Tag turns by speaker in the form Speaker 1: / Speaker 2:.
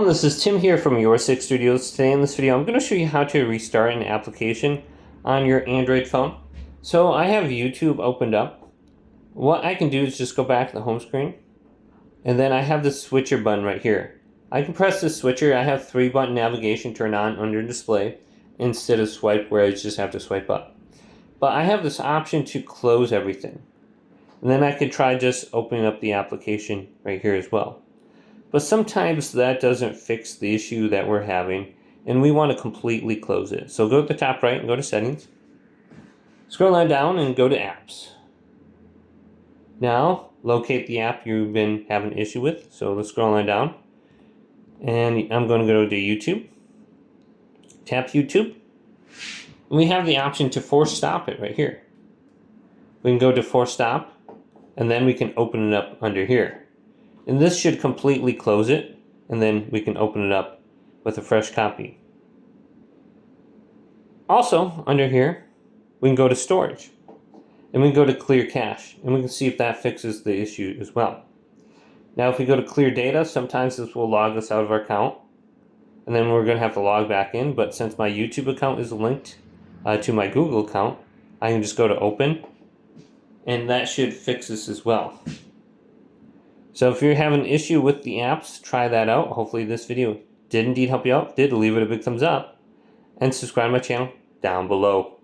Speaker 1: This is Tim here from Your Six Studios. Today in this video I'm going to show you how to restart an application on your Android phone. So I have YouTube opened up. What I can do is just go back to the home screen, and then I have the switcher button right here. I can press the switcher. I have 3-button navigation turned on under display instead of swipe, where I just have to swipe up. But I have this option to close everything. And then I could try just opening up the application right here as well. But sometimes that doesn't fix the issue that we're having, and we want to completely close it. So go to the top right and go to Settings. Scroll on down and go to Apps. Now, locate the app you've been having an issue with. So let's scroll on down. And I'm going to go to YouTube. Tap YouTube. And we have the option to force stop it right here. We can go to force stop, and then we can open it up under here. And this should completely close it, and then we can open it up with a fresh copy. Also, under here, we can go to storage, and we can go to clear cache, and we can see if that fixes the issue as well. Now, if we go to clear data, sometimes this will log us out of our account, and then we're going to have to log back in. But since my YouTube account is linked to my Google account, I can just go to open, and that should fix this as well. So if you're having an issue with the apps, try that out. Hopefully this video did indeed help you out. If it did, leave it a big thumbs up and subscribe to my channel down below.